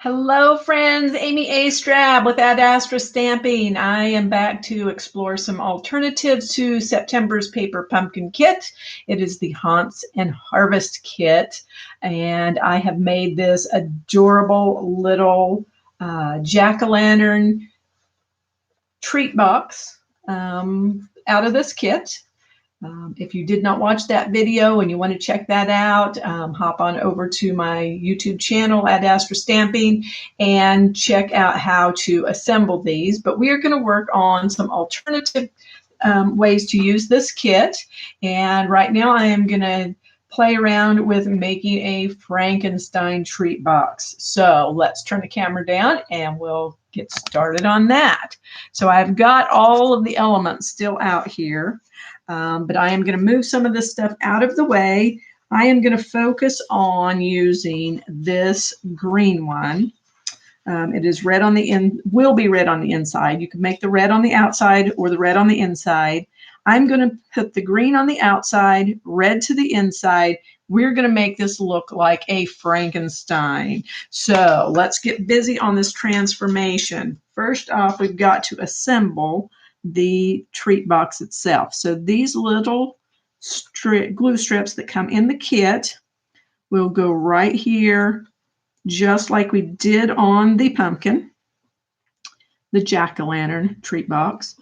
Hello, friends. Amy Astrab with Ad Astra Stamping. I am back to explore some alternatives to September's Paper Pumpkin Kit. It is the Haunts and Harvest Kit, and I have made this adorable little jack-o'-lantern treat box out of this kit. If you did not watch that video and you want to check that out, hop on over to my YouTube channel, Ad Astra Stamping, and check out how to assemble these. But we are going to work on some alternative ways to use this kit. And right now I am going to play around with making a Frankenstein treat box. So let's turn the camera down and we'll get started on that. So I've got all of the elements still out here. But I am going to move some of this stuff out of the way. I am going to focus on using this green one. It is red on the will be red on the inside. You can make the red on the outside or the red on the inside. I'm going to put the green on the outside, red to the inside. We're going to make this look like a Frankenstein. So let's get busy on this transformation. First off, we've got to assemble the treat box itself. So these little glue strips that come in the kit will go right here, just like we did on the pumpkin, the jack-o'-lantern treat box.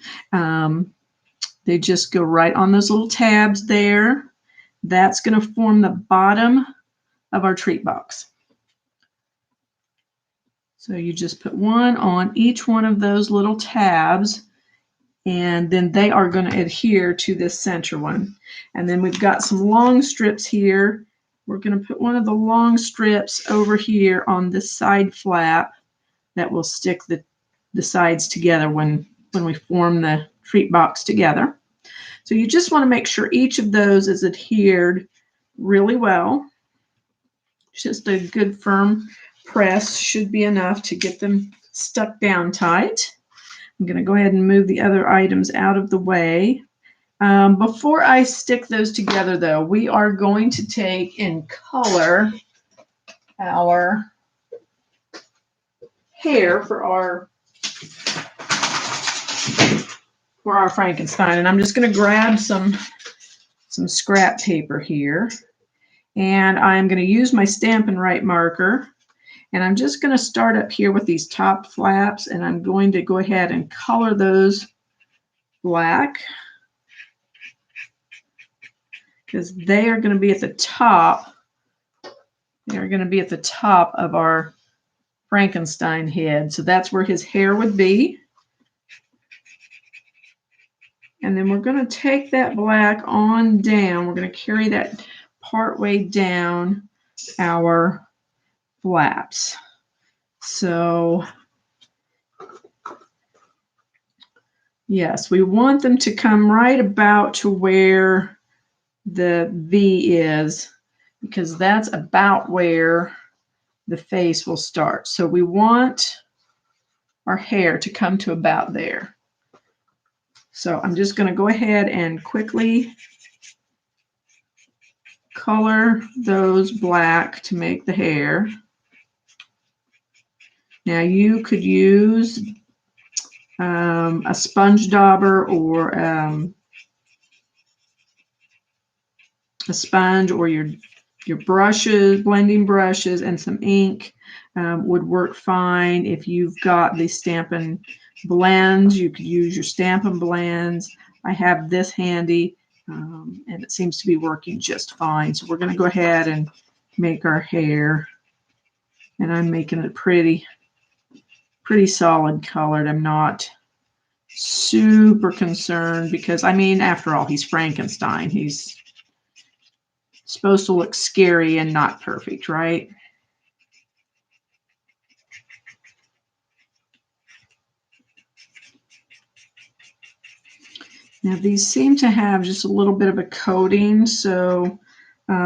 They just go right on those little tabs there. That's going to form the bottom of our treat box. So you just put one on each one of those little tabs, and then they are going to adhere to this center one. And then we've got some long strips here. We're going to put one of the long strips over here on this side flap that will stick the sides together when we form the treat box together. So you just want to make sure each of those is adhered really well. Just a good firm press should be enough to get them stuck down tight. I'm going to go ahead and move the other items out of the way. Before I stick those together, though, we are going to take and color our hair for our Frankenstein. And I'm just going to grab some scrap paper here. And I'm going to use my Stampin' Write marker. And I'm just going to start up here with these top flaps, and I'm going to go ahead and color those black because they are going to be at the top. They are going to be at the top of our Frankenstein head. So that's where his hair would be. And then we're going to take that black on down. We're going to carry that part way down our flaps. So yes, we want them to come right about to where the V is, because that's about where the face will start. So we want our hair to come to about there. So I'm just going to go ahead and quickly color those black to make the hair. Now you could use a sponge dauber or a sponge, or your brushes, blending brushes, and some ink would work fine. If you've got the Stampin' blends, you could use your Stampin' blends. I have this handy, and it seems to be working just fine. So we're going to go ahead and make our hair, and I'm making it pretty solid colored. I'm not super concerned because, I mean, after all, he's Frankenstein. He's supposed to look scary and not perfect, right? Now these seem to have just a little bit of a coating, so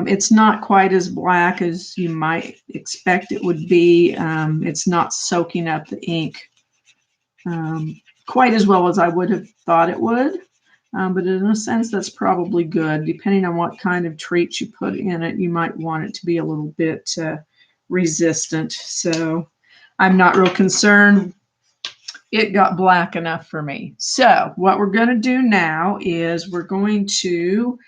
it's not quite as black as you might expect it would be. It's not soaking up the ink quite as well as I would have thought it would. But in a sense, that's probably good. Depending on what kind of treats you put in it, you might want it to be a little bit resistant. So I'm not real concerned. It got black enough for me. So what we're going to do now is we're going to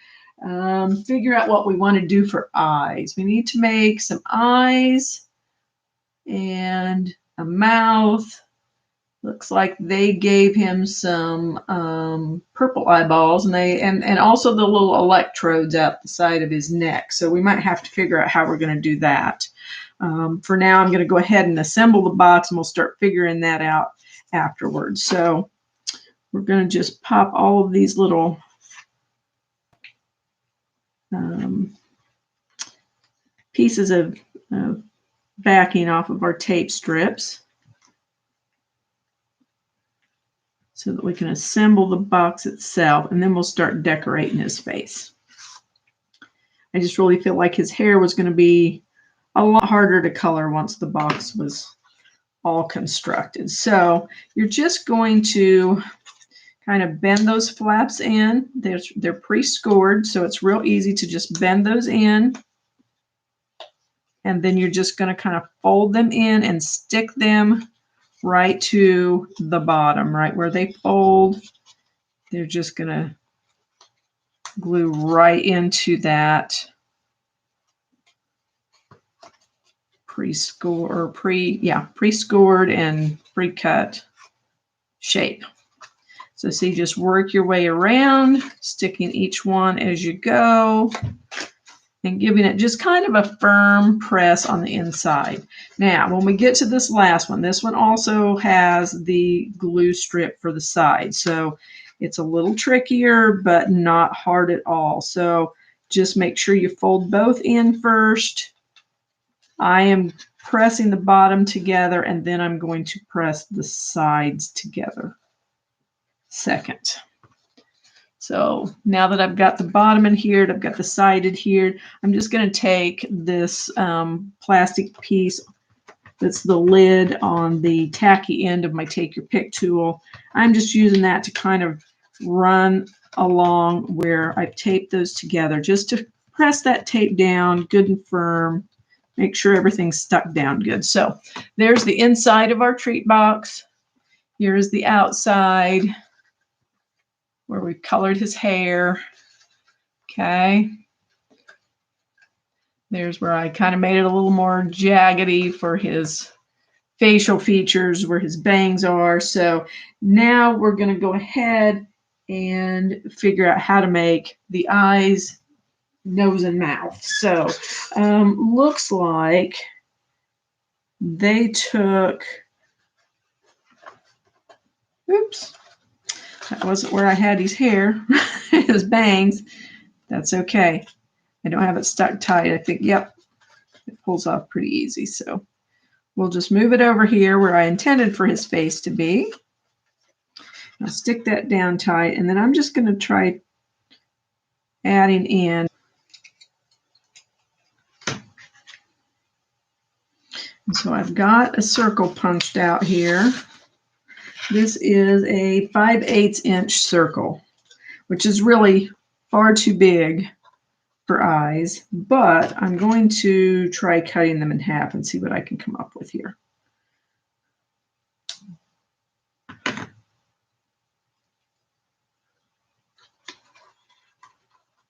figure out what we want to do for eyes. We need to make some eyes and a mouth. Looks like they gave him some purple eyeballs, and also the little electrodes out the side of his neck. So we might have to figure out how we're going to do that. For now, I'm going to go ahead and assemble the box, and we'll start figuring that out afterwards. So we're going to just pop all of these little pieces of backing off of our tape strips so that we can assemble the box itself, and then we'll start decorating his face. I just really feel like his hair was going to be a lot harder to color once the box was all constructed. So you're just going to kind of bend those flaps in. They're pre-scored, so it's real easy to just bend those in. And then you're just going to kind of fold them in and stick them right to the bottom, right where they fold. They're just going to glue right into that pre-scored and pre-cut shape. So see, just work your way around, sticking each one as you go and giving it just kind of a firm press on the inside. Now, when we get to this last one, this one also has the glue strip for the side. So it's a little trickier, but not hard at all. So just make sure you fold both in first. I am pressing the bottom together, and then I'm going to press the sides together second. So now that I've got the bottom adhered, I've got the side adhered, I'm just going to take this plastic piece that's the lid on the tacky end of my Take Your Pick tool. I'm just using that to kind of run along where I've taped those together, just to press that tape down good and firm, make sure everything's stuck down good. So there's the inside of our treat box. Here's the outside, where we colored his hair. Okay. There's where I kind of made it a little more jaggedy for his facial features, where his bangs are. So now we're going to go ahead and figure out how to make the eyes, nose, and mouth. So looks like they took, oops, that wasn't where I had his hair, his bangs. That's okay. I don't have it stuck tight. I think, yep, it pulls off pretty easy. So we'll just move it over here where I intended for his face to be. I'll stick that down tight, and then I'm just going to try adding in. And so I've got a circle punched out here. This is a 5/8 inch circle, which is really far too big for eyes, but I'm going to try cutting them in half and see what I can come up with here.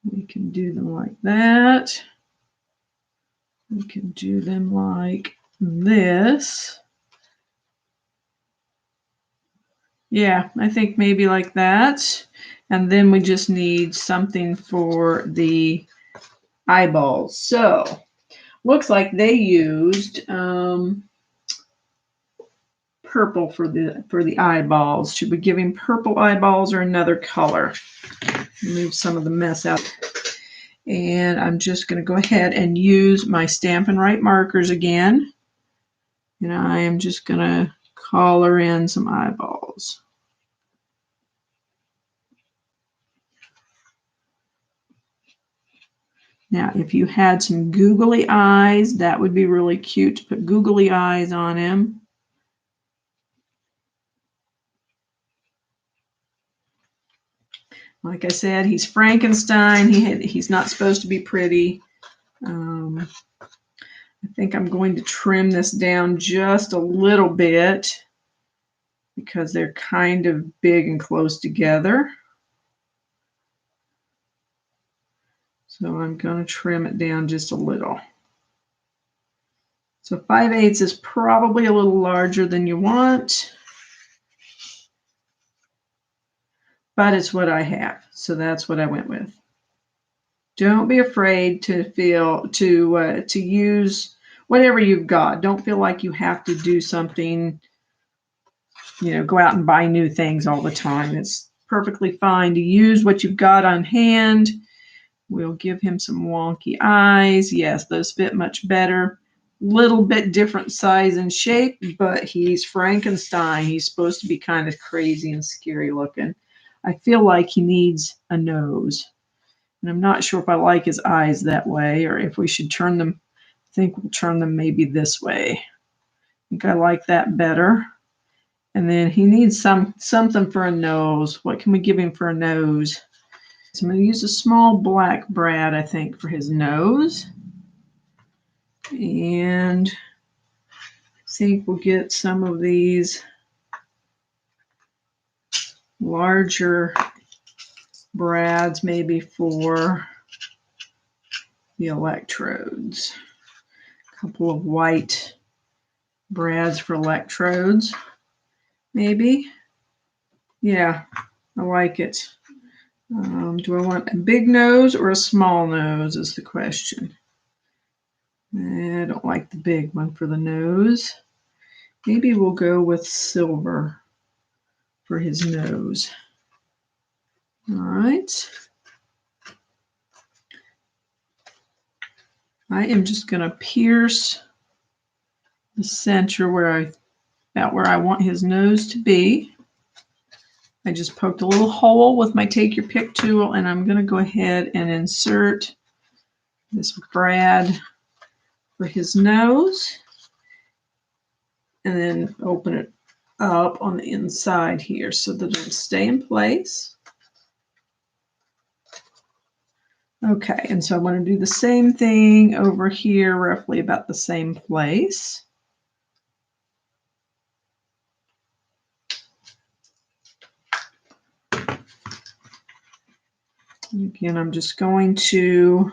We can do them like that. We can do them like this. Yeah, I think maybe like that. And then we just need something for the eyeballs. So looks like they used purple for the eyeballs. Should we give him purple eyeballs or another color? Move some of the mess out. And I'm just going to go ahead and use my Stampin' Write markers again. And I am just going to color in some eyeballs. Now, if you had some googly eyes, that would be really cute to put googly eyes on him. Like I said, he's Frankenstein. He's not supposed to be pretty. I think I'm going to trim this down just a little bit because they're kind of big and close together. So I'm going to trim it down just a little. So 5/8 is probably a little larger than you want, but it's what I have. So that's what I went with. Don't be afraid to use whatever you've got. Don't feel like you have to do something, go out and buy new things all the time. It's perfectly fine to use what you've got on hand. We'll give him some wonky eyes. Yes, those fit much better. Little bit different size and shape, but he's Frankenstein. He's supposed to be kind of crazy and scary looking. I feel like he needs a nose. And I'm not sure if I like his eyes that way or if we should turn them. I think we'll turn them maybe this way. I think I like that better. And then he needs something for a nose. What can we give him for a nose? So I'm going to use a small black brad, I think, for his nose. And I think we'll get some of these larger brads maybe for the electrodes. A couple of white brads for electrodes, maybe. Yeah, I like it. Do I want a big nose or a small nose is the question. I don't like the big one for the nose. Maybe we'll go with silver for his nose. All right. I am just going to pierce the center about where I want his nose to be. I just poked a little hole with my take your pick tool, and I'm going to go ahead and insert this brad for his nose, and then open it up on the inside here so that it'll stay in place. Okay, and so I want to do the same thing over here, roughly about the same place. Again, I'm just going to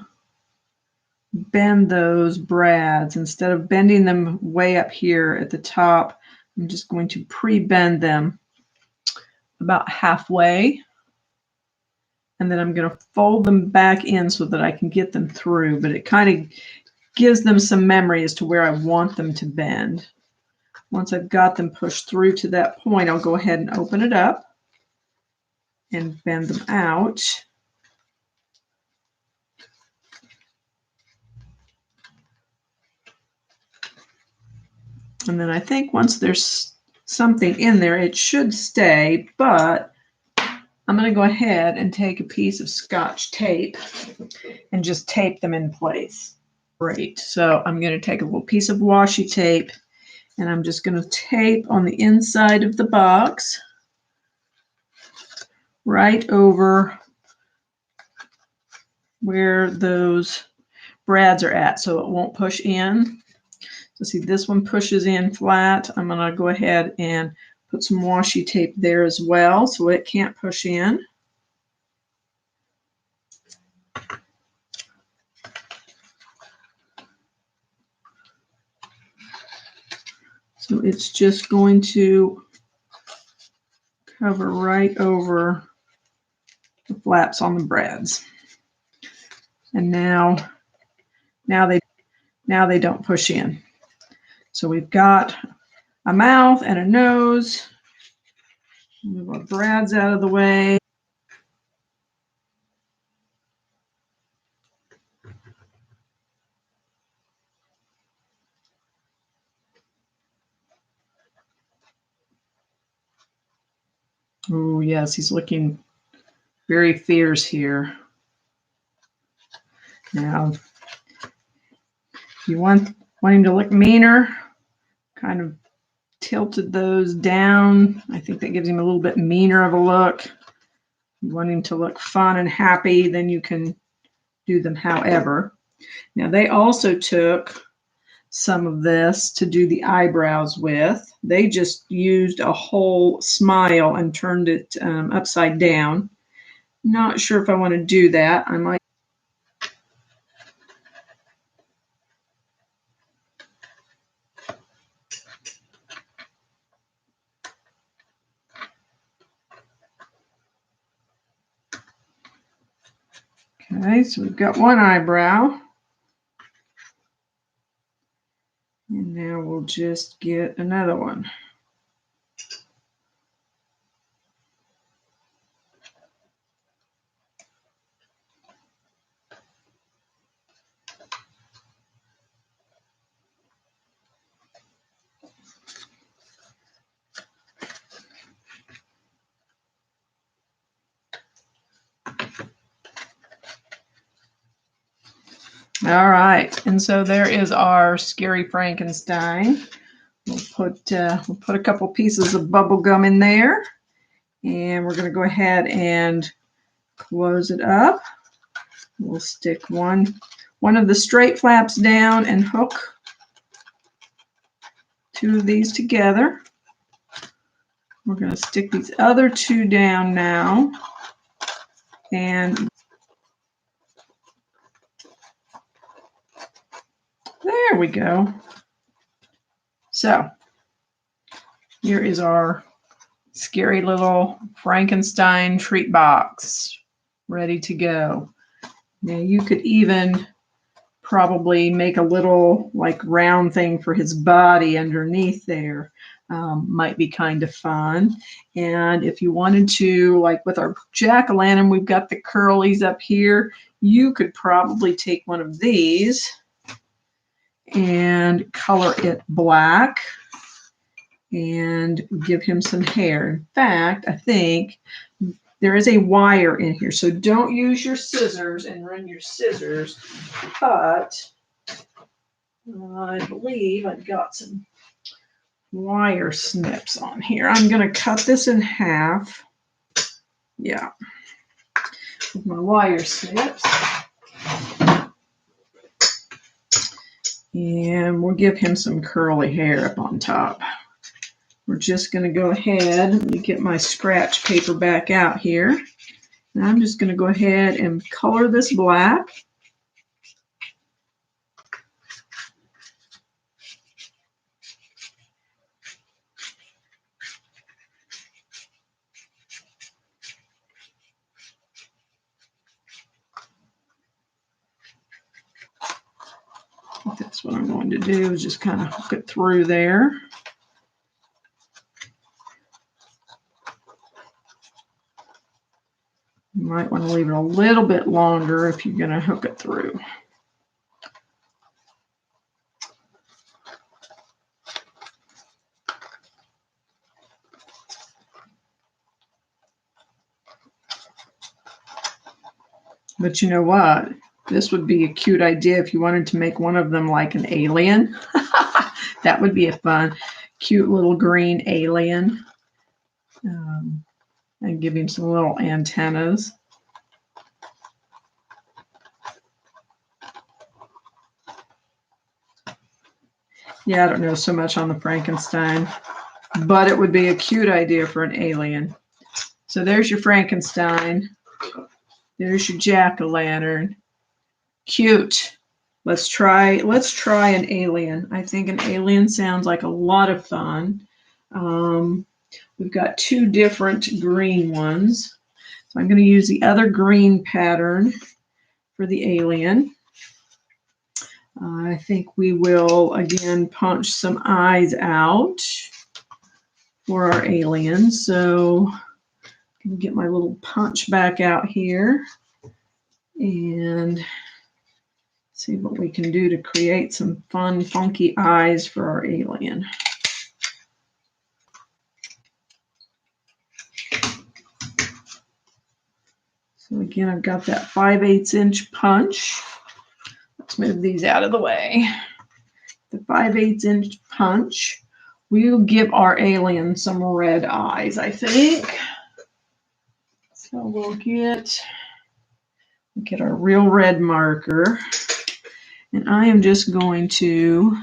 bend those brads. Instead of bending them way up here at the top, I'm just going to pre-bend them about halfway. And then I'm going to fold them back in so that I can get them through. But it kind of gives them some memory as to where I want them to bend. Once I've got them pushed through to that point, I'll go ahead and open it up and bend them out. And then I think once there's something in there, it should stay, but I'm going to go ahead and take a piece of Scotch tape and just tape them in place. Great. So I'm going to take a little piece of washi tape and I'm just going to tape on the inside of the box right over where those brads are at so it won't push in. So see, this one pushes in flat. I'm going to go ahead and put some washi tape there as well so it can't push in. So it's just going to cover right over the flaps on the brads. And now they don't push in. So we've got a mouth and a nose. Move our brads out of the way. Oh, yes, he's looking very fierce here. Now, if you want him to look meaner, kind of tilted those down. I think that gives him a little bit meaner of a look. You want him to look fun and happy, then you can do them however. Now, they also took some of this to do the eyebrows with. They just used a whole smile and turned it upside down. Not sure if I want to do that. I might. Okay, so we've got one eyebrow. And now we'll just get another one. All right, and so there is our scary Frankenstein. We'll put a couple pieces of bubble gum in there, and we're going to go ahead and close it up. We'll stick one of the straight flaps down and hook two of these together. We're going to stick these other two down now, and there we go. So here is our scary little Frankenstein treat box ready to go. Now you could even probably make a little like round thing for his body underneath there. Might be kind of fun. And if you wanted to, like with our jack-o'-lantern, we've got the curlies up here. You could probably take one of these and color it black and give him some hair. In fact, I think there is a wire in here, so don't use your scissors and run your scissors, but I believe I've got some wire snips on here. I'm going to cut this in half. Yeah, with my wire snips. And we'll give him some curly hair up on top. We're just going to go ahead, let me get my scratch paper back out here. And I'm just going to go ahead and color this black. That's what I'm going to do, is just kind of hook it through there. You might want to leave it a little bit longer if you're going to hook it through. But you know what? This would be a cute idea if you wanted to make one of them like an alien. That would be a fun, cute little green alien. And give him some little antennas. Yeah, I don't know so much on the Frankenstein, but it would be a cute idea for an alien. So there's your Frankenstein. There's your jack-o'-lantern. Cute. Let's try an alien. I think an alien sounds like a lot of fun. We've got two different green ones. So I'm going to use the other green pattern for the alien. I think we will again punch some eyes out for our alien. So I can get my little punch back out here and see what we can do to create some fun, funky eyes for our alien. So again, I've got that 5/8 inch punch. Let's move these out of the way. The 5/8 inch punch. We'll give our alien some red eyes, I think. So we'll get our real red marker. And I am just going to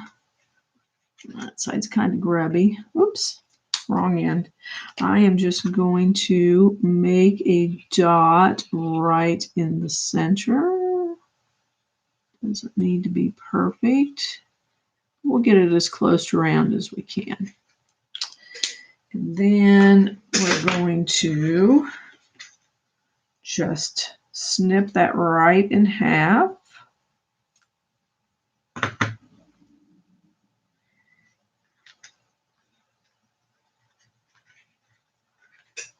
That side's kind of grubby. Oops, wrong end. I am just going to make a dot right in the center. Doesn't need to be perfect. We'll get it as close to round as we can. And then we're going to just snip that right in half.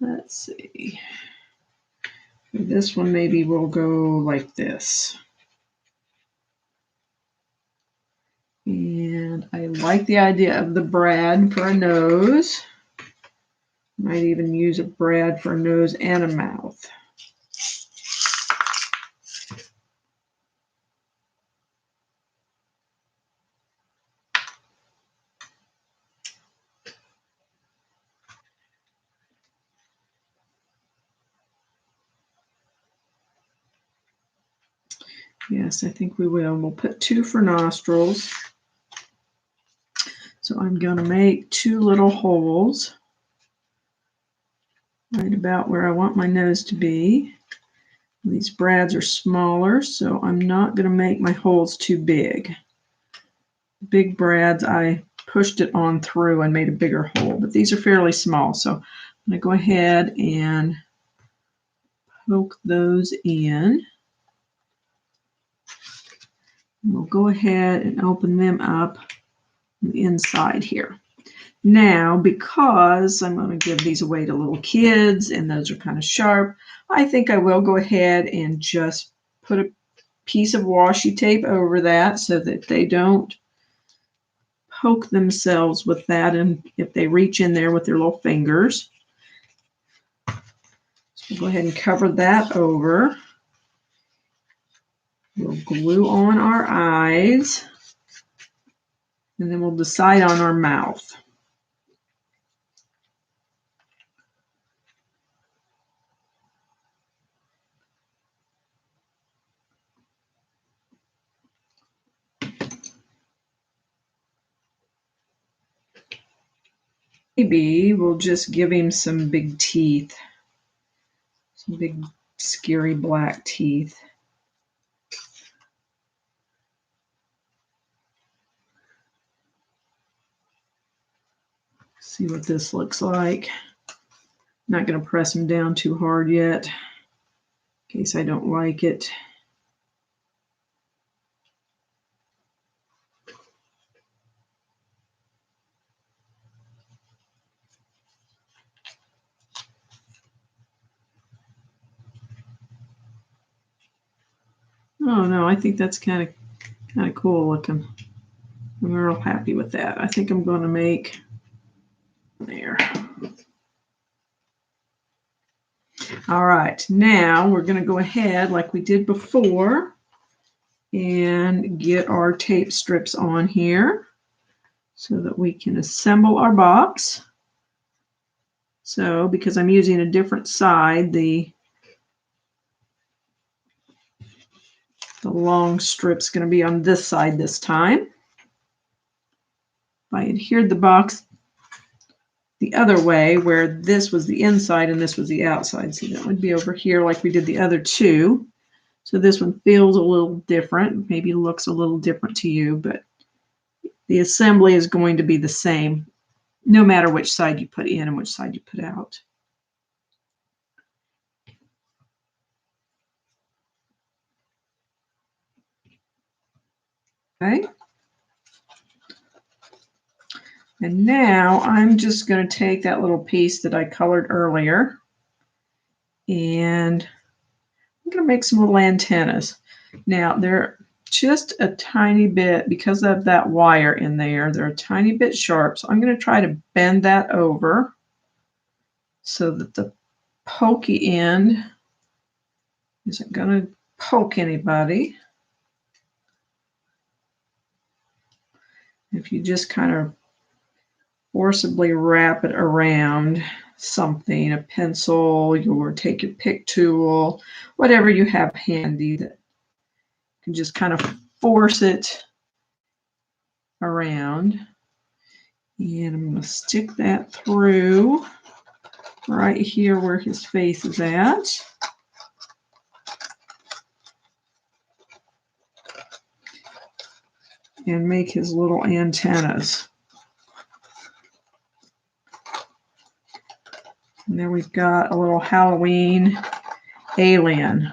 Let's see. For this one, maybe we'll go like this. And I like the idea of the brad for a nose. Might even use a brad for a nose and a mouth. Yes, I think we will. We'll put 2 for nostrils. So I'm going to make 2 little holes right about where I want my nose to be. These brads are smaller, so I'm not going to make my holes too big. Big brads, I pushed it on through and made a bigger hole, but these are fairly small, so I'm going to go ahead and poke those in. We'll go ahead and open them up on the inside here. Now, because I'm going to give these away to little kids and those are kind of sharp, I think I will go ahead and just put a piece of washi tape over that so that they don't poke themselves with that, and if they reach in there with their little fingers. So we'll go ahead and cover that over. We'll glue on our eyes, and then we'll decide on our mouth. Maybe we'll just give him some big teeth, some big scary black teeth. See what this looks like. Not going to press him down too hard yet, in case I don't like it. Oh no, I think that's kind of cool looking. I'm real happy with that. I think I'm going to make there. All right, now we're going to go ahead like we did before and get our tape strips on here so that we can assemble our box. So because I'm using a different side, the long strip's going to be on this side this time. I adhered the box the other way where this was the inside and this was the outside. So that would be over here like we did the other two. So this one feels a little different, maybe looks a little different to you, but the assembly is going to be the same no matter which side you put in and which side you put out. Okay. And now I'm just going to take that little piece that I colored earlier and I'm going to make some little antennas. Now they're just a tiny bit, because of that wire in there, they're a tiny bit sharp. So I'm going to try to bend that over so that the pokey end isn't going to poke anybody. If you just kind of forcibly wrap it around something, a pencil, or take your pick tool, whatever you have handy, that you can just kind of force it around. And I'm going to stick that through right here where his face is at. And make his little antennas. And there we've got a little Halloween alien.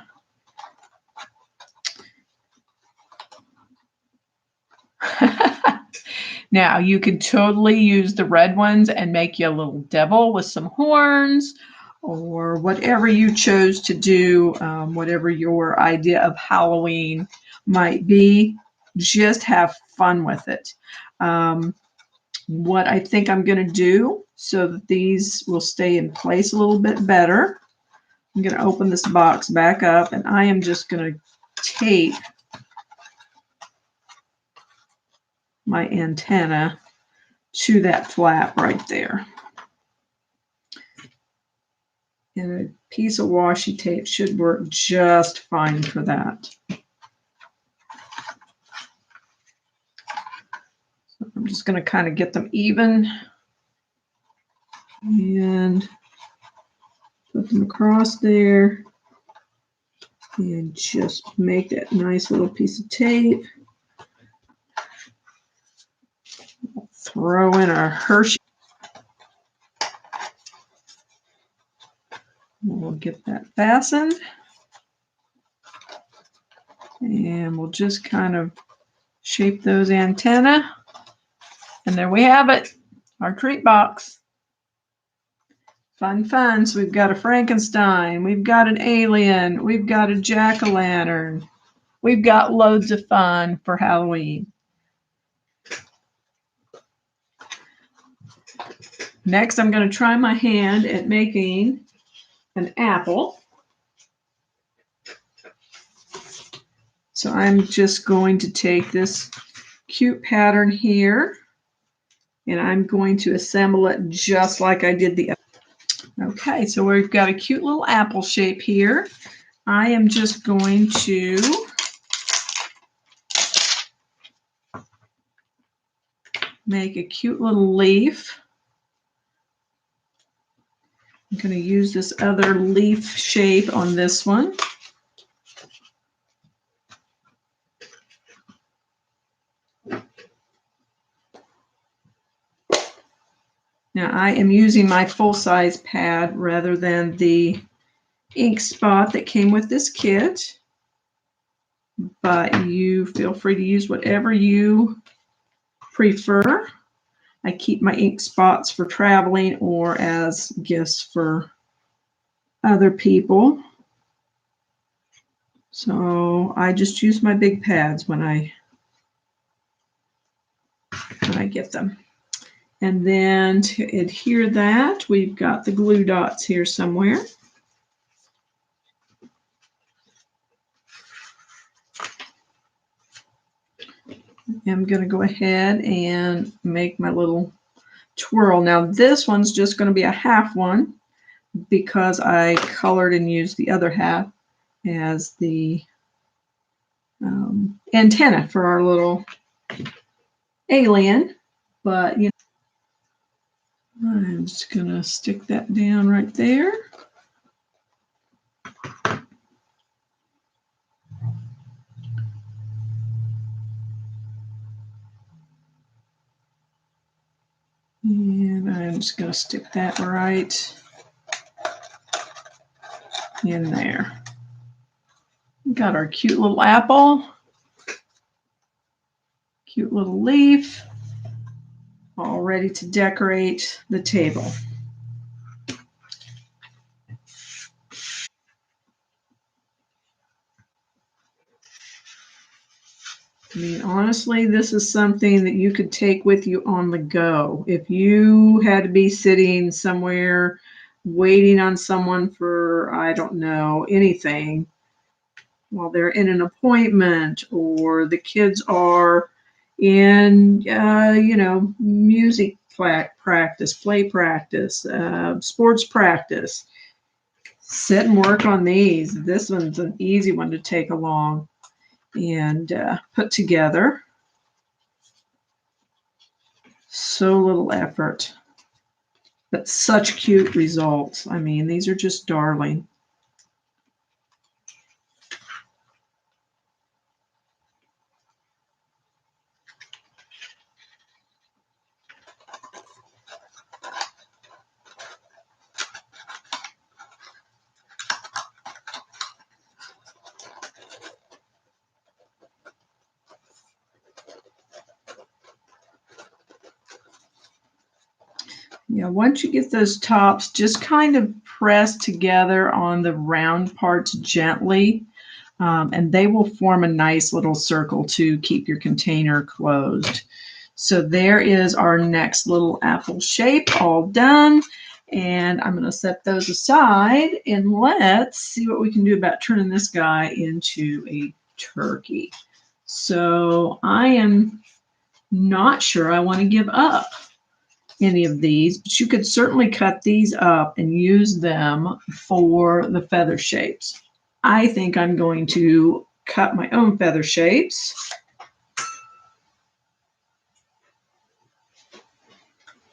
Now you could totally use the red ones and make you a little devil with some horns, or whatever you chose to do, whatever your idea of Halloween might be. Just have fun with it. What I think I'm going to do so that these will stay in place a little bit better, I'm going to open this box back up, and I am just going to tape my antenna to that flap right there. And a piece of washi tape should work just fine for that. So I'm just going to kind of get them even and put them across there and just make that nice little piece of tape. Throw in our Hershey. We'll get that fastened. And we'll just kind of shape those antennae. And there we have it, our treat box. Fun, fun. So we've got a Frankenstein, we've got an alien, we've got a jack-o'-lantern. We've got loads of fun for Halloween. Next, I'm going to try my hand at making an apple. So I'm just going to take this cute pattern here, and I'm going to assemble it just like I did the other. Okay, so we've got a cute little apple shape here. I am just going to make a cute little leaf. I'm going to use this other leaf shape on this one. Now I am using my full-size pad rather than the ink spot that came with this kit, but you feel free to use whatever you prefer. I keep my ink spots for traveling or as gifts for other people. So I just use my big pads when I get them. And then to adhere that, we've got the glue dots here somewhere. I'm going to go ahead and make my little twirl. Now this one's just going to be a half one because I colored and used the other half as the antenna for our little alien. But you know, I'm just going to stick that down right there. And I'm just going to stick that right in there. Got our cute little apple, cute little leaf, all ready to decorate the table. I mean, honestly, this is something that you could take with you on the go. If you had to be sitting somewhere waiting on someone for, I don't know, anything, while they're in an appointment or the kids are in, music practice, play practice, sports practice, sit and work on these. This one's an easy one to take along and put together. So little effort, but such cute results. I mean, these are just darling. Yeah, once you get those tops, just kind of press together on the round parts gently, and they will form a nice little circle to keep your container closed. So there is our next little apple shape all done. And I'm going to set those aside, and let's see what we can do about turning this guy into a turkey. So I am not sure I want to give up any of these, but you could certainly cut these up and use them for the feather shapes. I think I'm going to cut my own feather shapes.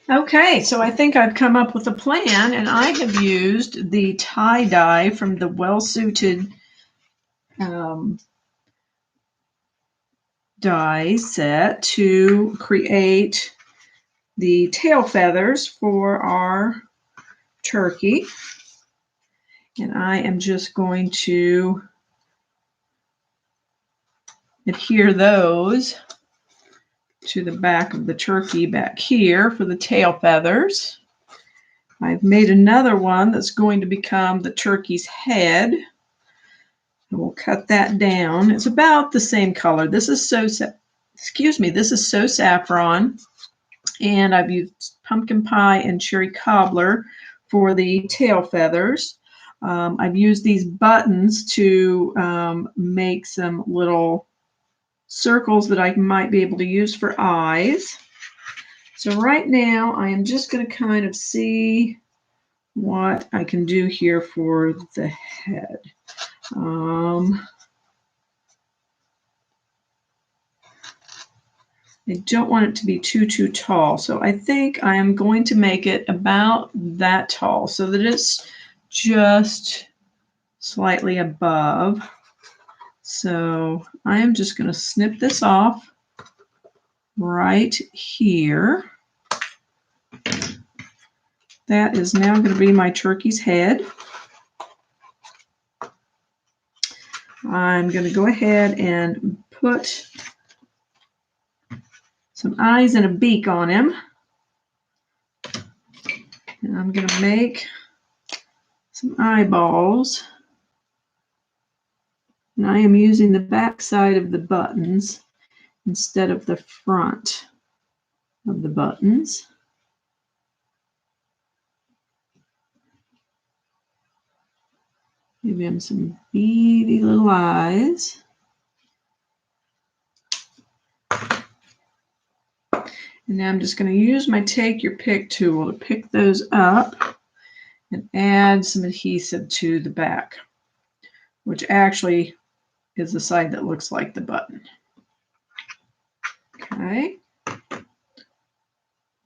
Okay, so I think I've come up with a plan, and I have used the tie-dye from the Well-Suited die set to create the tail feathers for our turkey. And I am just going to adhere those to the back of the turkey back here for the tail feathers. I've made another one that's going to become the turkey's head. And we'll cut that down. It's about the same color. This is this is So Saffron, and I've used pumpkin pie and cherry cobbler for the tail feathers. I've used these buttons to make some little circles that I might be able to use for eyes. So right now I am just going to kind of see what I can do here for the head. I don't want it to be too tall, so I think I am going to make it about that tall so that it's just slightly above. So I am just going to snip this off right here. That is now going to be my turkey's head. I'm going to go ahead and put some eyes and a beak on him. And I'm going to make some eyeballs. And I am using the back side of the buttons instead of the front of the buttons. Give him some beady little eyes. And now I'm just going to use my Take Your Pick tool to pick those up and add some adhesive to the back, which actually is the side that looks like the button. Okay.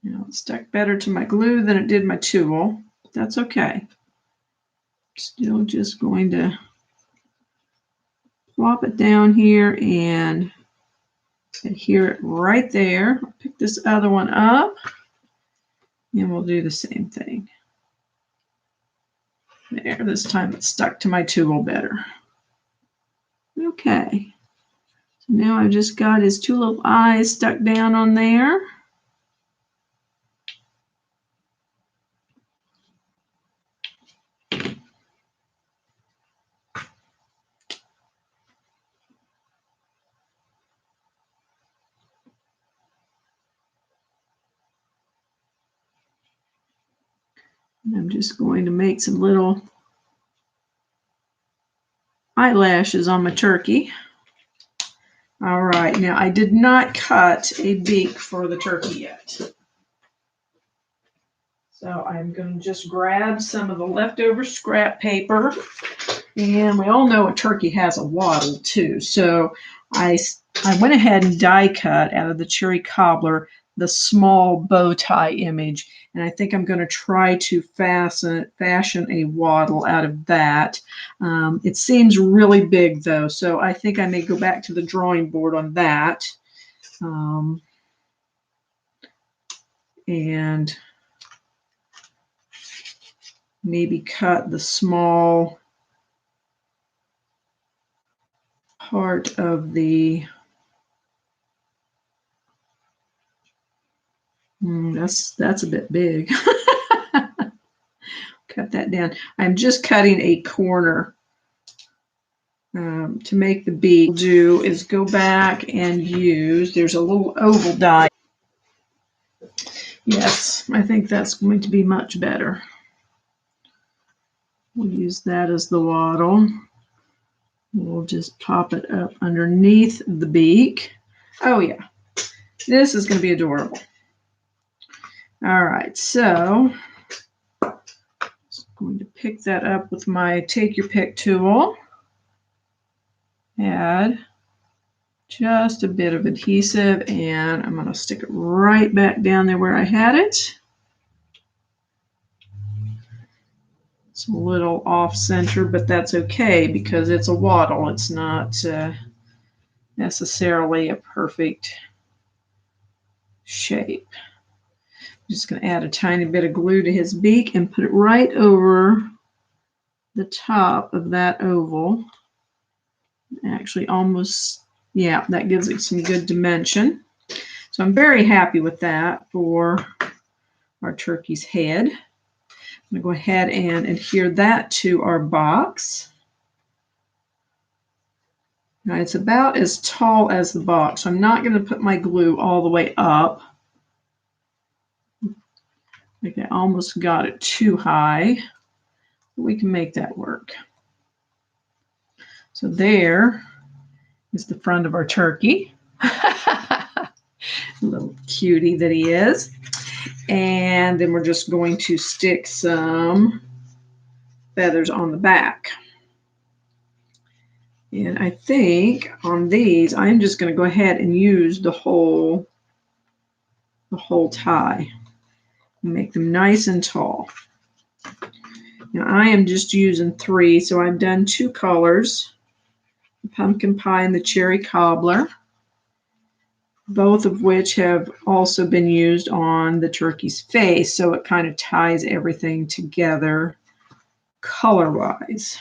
Now it stuck better to my glue than it did my tool. That's okay. Still just going to plop it down here and adhere it right there. I'll pick this other one up and we'll do the same thing. There, this time it's stuck to my tool better. Okay. So now I've just got his two little eyes stuck down on there. And I'm just going to make some little eyelashes on my turkey. All right, now I did not cut a beak for the turkey yet. So I'm going to just grab some of the leftover scrap paper. And we all know a turkey has a wattle too. So I went ahead and die cut out of the cherry cobbler the small bow tie image. And I think I'm going to try to fashion a waddle out of that. It seems really big though, so I think I may go back to the drawing board on that. And maybe cut the small part of the that's a bit big. Cut that down. I'm just cutting a corner to make the beak. What I'll do is go back and use, there's a little oval die. Yes, I think that's going to be much better. We'll use that as the waddle. We'll just pop it up underneath the beak. Oh yeah, this is going to be adorable. All right, so I'm going to pick that up with my take your pick tool. Add just a bit of adhesive, and I'm going to stick it right back down there where I had it. It's a little off center, but that's okay because it's a waddle. It's not necessarily a perfect shape. I'm just going to add a tiny bit of glue to his beak and put it right over the top of that oval. Actually, almost, yeah, that gives it some good dimension. So I'm very happy with that for our turkey's head. I'm going to go ahead and adhere that to our box. Now it's about as tall as the box. So I'm not going to put my glue all the way up. I think I almost got it too high. We can make that work. So there is the front of our turkey. Little cutie that he is. And then we're just going to stick some feathers on the back. And I think on these, I'm just going to go ahead and use the whole tie and make them nice and tall. Now I am just using 3, so I've done 2 colors, the pumpkin pie and the cherry cobbler, both of which have also been used on the turkey's face, so it kind of ties everything together color-wise.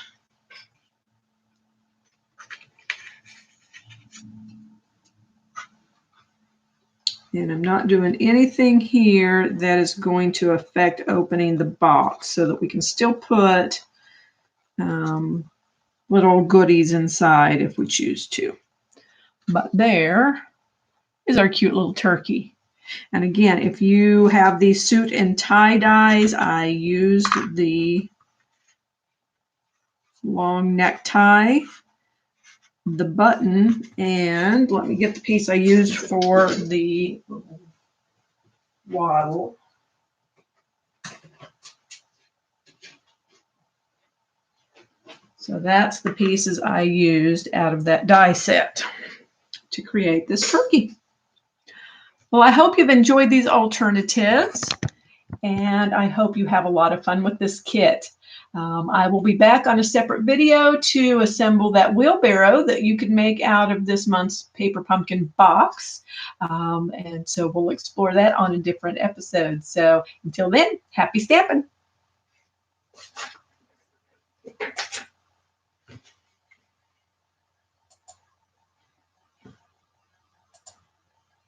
And I'm not doing anything here that is going to affect opening the box, so that we can still put little goodies inside if we choose to. But there is our cute little turkey. And again, if you have these suit and tie dyes, I used the long necktie, the button, and let me get the piece I used for the waddle. So that's the pieces I used out of that die set to create this turkey. Well, I hope you've enjoyed these alternatives, and I hope you have a lot of fun with this kit. I will be back on a separate video to assemble that wheelbarrow that you could make out of this month's paper pumpkin box. And so we'll explore that on a different episode. So until then, happy stamping.